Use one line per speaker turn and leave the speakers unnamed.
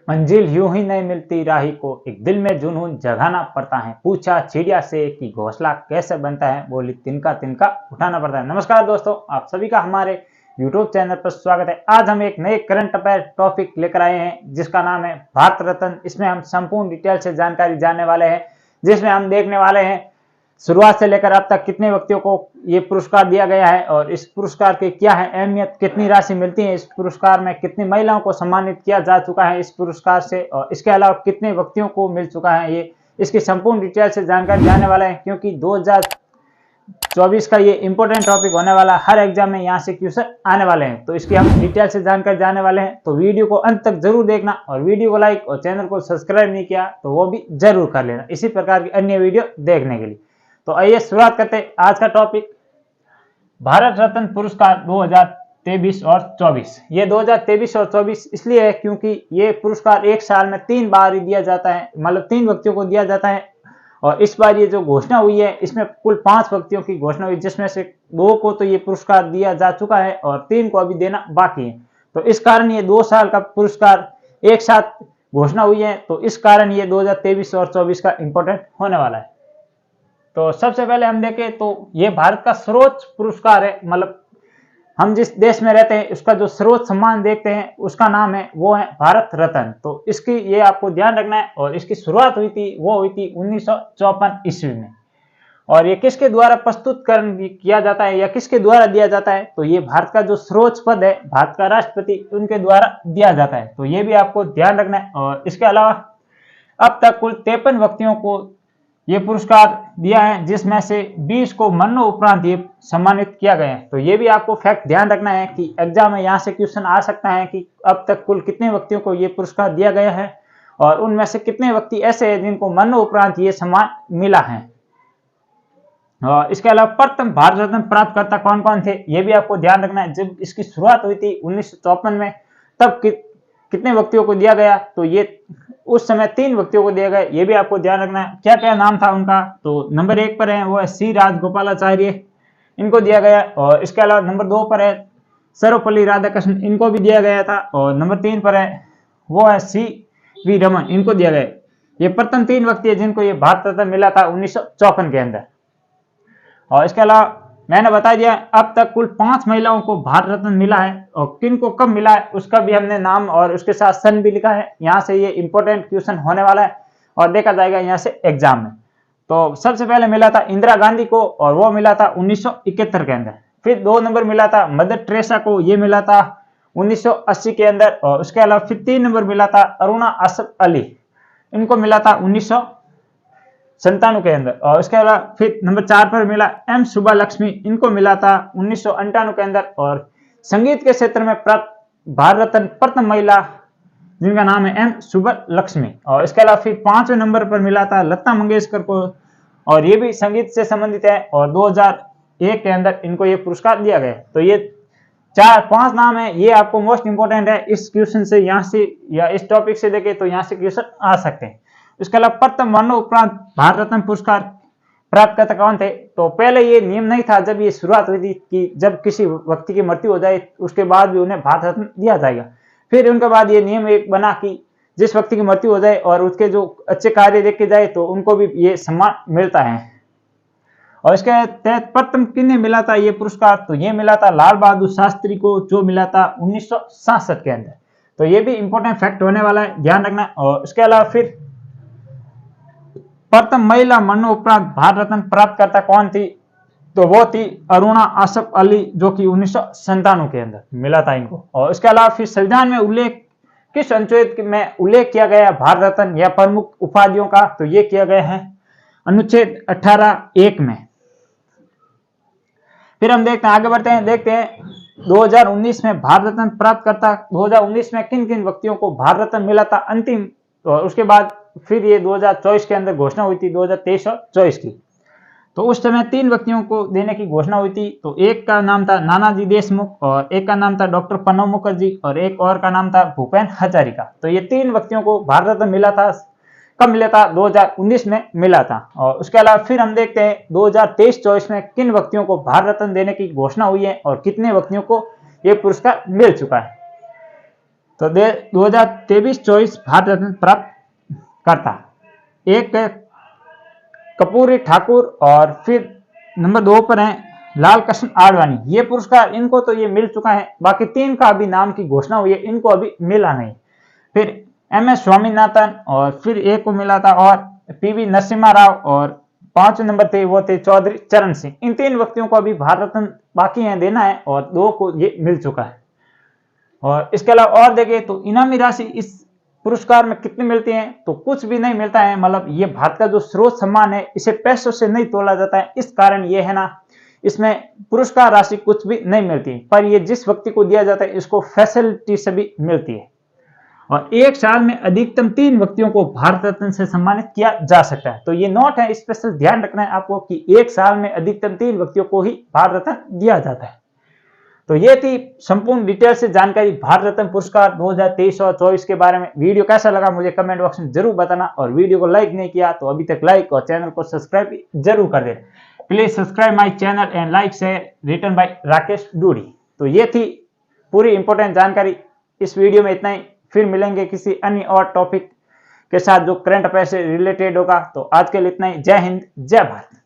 मंजिल यूं ही नहीं मिलती राही को, एक दिल में जुनून जगाना पड़ता है। पूछा चिड़िया से कि घोंसला कैसे बनता है, बोली तिनका तिनका उठाना पड़ता है। नमस्कार दोस्तों, आप सभी का हमारे YouTube चैनल पर स्वागत है। आज हम एक नए करंट अफेयर टॉपिक लेकर आए हैं जिसका नाम है भारत रत्न। इसमें हम संपूर्ण डिटेल से जानकारी जानने वाले हैं, जिसमें हम देखने वाले हैं शुरुआत से लेकर अब तक कितने व्यक्तियों को ये पुरस्कार दिया गया है और इस पुरस्कार की क्या है अहमियत, कितनी राशि मिलती है इस पुरस्कार में, कितनी महिलाओं को सम्मानित किया जा चुका है इस पुरस्कार से और इसके अलावा कितने व्यक्तियों को मिल चुका है। ये इसकी संपूर्ण डिटेल से जानकारी जानने वाला है, क्योंकि 2024 का ये इंपॉर्टेंट टॉपिक होने वाला, हर एग्जाम में यहाँ से क्वेश्चन आने वाले हैं, तो इसकी हम डिटेल से जानकारी जानने वाले हैं। तो वीडियो को अंत तक जरूर देखना और वीडियो को लाइक और चैनल को सब्सक्राइब नहीं किया तो वो भी जरूर कर लेना इसी प्रकार की अन्य वीडियो देखने के लिए। तो आइए शुरुआत करते हैं आज का टॉपिक, भारत रत्न पुरस्कार 2023 और 24। ये 2023 और 24 इसलिए है क्योंकि ये पुरस्कार एक साल में 3 बार ही दिया जाता है, मतलब 3 व्यक्तियों को दिया जाता है। और इस बार ये जो घोषणा हुई है इसमें कुल 5 व्यक्तियों की घोषणा हुई, जिसमें से 2 को तो ये पुरस्कार दिया जा चुका है और 3 को अभी देना बाकी है। तो इस कारण ये 2 साल का पुरस्कार एक साथ घोषणा हुई है, तो इस कारण ये 2023 और 24 का इंपॉर्टेंट होने वाला है। तो सबसे पहले हम देखें तो ये भारत का सर्वोच्च पुरस्कार है, मतलब हम जिस देश में रहते हैं उसका जो सर्वोच्च सम्मान देखते हैं उसका नाम है, वो है भारत रत्न। तो इसकी ये आपको ध्यान रखना है। और इसकी शुरुआत हुई थी 1954 ईस्वी में। और ये किसके द्वारा प्रस्तुतकरण किया जाता है या किसके द्वारा दिया जाता है, तो ये भारत का जो सर्वोच्च पद है, भारत का राष्ट्रपति, उनके द्वारा दिया जाता है। तो ये भी आपको ध्यान रखना है। और इसके अलावा अब तक कुल 53 व्यक्तियों को ये पुरस्कार दिया है, जिसमें से 20 को मरणोपरांत ये सम्मानित किया गया है। तो ये भी आपको फैक्ट ध्यान रखना है कि एग्जाम में यहाँ से क्वेश्चन आ सकता है कि अब तक कुल कितने व्यक्तियों को ये पुरस्कार दिया गया है और उनमें से कितने व्यक्ति ऐसे हैं जिनको मरणोपरांत ये सम्मान मिला है। और इसके अलावा प्रथम भारत रत्न प्राप्तकर्ता कौन कौन थे, ये भी आपको ध्यान रखना है। जब इसकी शुरुआत हुई थी 1954 में, तब कितने व्यक्तियों को दिया गया, तो ये उस समय 3 व्यक्तियों को दिया गया, ये भी आपको ध्यान रखना है। क्या क्या नाम था उनका, तो नंबर 1 पर है वो है सी राजगोपालाचार्य, इनको दिया गया। और इसके अलावा नंबर 2 पर है सर्वपल्ली राधाकृष्णन, इनको भी दिया गया था। और नंबर 3 पर है वो है सी वी रमन, इनको दिया गया। ये प्रथम 3 व्यक्ति है जिनको ये भारत रत्न मिला था 1954 के अंदर। और इसके अलावा मैंने बता दिया अब तक कुल 5 महिलाओं को भारत रत्न मिला है और किन को कब मिला है उसका भी हमने नाम और उसके साथ सन भी लिखा है। यहाँ से ये इंपॉर्टेंट क्वेश्चन होने वाला है और देखा जाएगा यहाँ से एग्जाम में। तो सबसे पहले मिला था इंदिरा गांधी को और वो मिला था 1971 के अंदर। फिर 2 नंबर मिला था मदर टेरेसा को, ये मिला था 1980 के अंदर। और उसके अलावा फिर 3 नंबर मिला था अरुणा असफ अली, इनको मिला था 1997 के अंदर। और उसके अलावा फिर नंबर 4 पर मिला एम सुब्बा लक्ष्मी, इनको मिला था 1998 के अंदर। और संगीत के क्षेत्र में प्राप्त भारत रत्न प्रथम महिला जिनका नाम है एम सुब्बा लक्ष्मी। और इसके अलावा फिर 5वें नंबर पर मिला था लता मंगेशकर को, और ये भी संगीत से संबंधित है और 2001 के अंदर इनको ये पुरस्कार दिया गया। तो ये 4-5 नाम है, ये आपको मोस्ट इंपोर्टेंट है। इस क्वेश्चन से यहाँ से या इस टॉपिक से देखें तो यहाँ से क्वेश्चन आ सकते हैं। इसके अलावा प्रथम मरणोपरांत भारत रत्न पुरस्कार प्राप्तकर्ता कौन थे, तो पहले ये नियम नहीं था जब ये शुरुआत हुई थी कि जब किसी व्यक्ति की मृत्यु हो जाए उसके बाद भी उन्हें भारत रत्न दिया जाएगा। फिर उनके बाद ये नियम एक बना कि जिस व्यक्ति की मृत्यु हो जाए और उसके जो अच्छे कार्य देखे जाए तो उनको भी ये सम्मान मिलता है। और इसके तहत प्रथम किन्हें मिला था ये पुरस्कार, तो ये मिला था लाल बहादुर शास्त्री को, जो मिला था 1967 के अंदर। तो ये भी इंपॉर्टेंट फैक्ट होने वाला है, ध्यान रखना। और इसके अलावा फिर प्रथम महिला मरणोपरांत भारत रत्न प्राप्तकर्ता कौन थी, तो वो थी अरुणा असफ अली, जो कि 1997 के अंदर मिला था इनको। और इसके अलावा फिर संविधान में उल्लेख किस अनुच्छेद में उल्लेख किया गया भारत रत्न या प्रमुख उपाधियों का, तो ये किया गया है अनुच्छेद 18(1) में। फिर हम देखते हैं, आगे बढ़ते हैं, देखते हैं 2019 में भारत रत्न प्राप्तकर्ता 2019 में किन किन व्यक्तियों को भारत रत्न मिला था अंतिम। और उसके बाद फिर ये 2024 के अंदर घोषणा हुई थी, 2023 और 24 की। तो उस समय 3 व्यक्तियों को देने की घोषणा हुई थी। तो एक का नाम था नानाजी देशमुख, और एक का नाम था डॉक्टर प्रणब मुखर्जी, और एक और का नाम था भूपेन हजारिका। तो ये 3 व्यक्तियों को भारत रत्न मिला था। कब मिला था, 2019 में मिला था। और उसके अलावा फिर हम देखते हैं 2023-24 में किन व्यक्तियों को भारत रत्न देने की घोषणा हुई है और कितने व्यक्तियों को ये पुरस्कार मिल चुका है। तो 2023-24 भारत रत्न प्राप्त करता। एक है कर्पूरी ठाकुर और फिर नंबर 2 पर है लाल कृष्ण आडवाणी। ये पुरस्कार इनको तो ये मिल चुका है, बाकी 3 का अभी नाम की घोषणा हुई है, इनको अभी मिला नहीं। फिर MS स्वामीनाथन और फिर एक को मिला था और PV नरसिम्हा राव और 5 नंबर थे वो थे चौधरी चरण सिंह। इन 3 व्यक्तियों को अभी भारत रत्न बाकी है देना है और 2 को ये मिल चुका है। और इसके अलावा और देखें तो इनामी राशि इस पुरस्कार में कितनी मिलती है, तो कुछ भी नहीं मिलता है। मतलब ये भारत का जो स्रोत सम्मान है, इसे पैसों से नहीं तोला जाता है, इस कारण ये है ना, इसमें पुरस्कार राशि कुछ भी नहीं मिलती, पर ये जिस व्यक्ति को दिया जाता है इसको फैसिलिटी से भी मिलती है। और एक साल में अधिकतम 3 व्यक्तियों को भारत रत्न से सम्मानित किया जा सकता है। तो ये नोट है, स्पेशल ध्यान रखना है आपको कि एक साल में अधिकतम 3 व्यक्तियों को ही भारत रत्न दिया जाता है। तो ये थी संपूर्ण डिटेल से जानकारी भारत रत्न पुरस्कार 2023 और 24 के बारे में। वीडियो कैसा लगा मुझे कमेंट बॉक्स में जरूर बताना, और वीडियो को लाइक नहीं किया तो अभी तक लाइक और चैनल को सब्सक्राइब जरूर कर दें। Please subscribe my channel and like share. Written by Rakesh Dudi. तो ये थी पूरी इंपॉर्टेंट जानकारी। इस वीडियो में इतना ही, फिर मिलेंगे किसी अन्य और टॉपिक के साथ जो करंट अफेयर से रिलेटेड होगा। तो आज के लिए इतना ही। जय हिंद, जय भारत।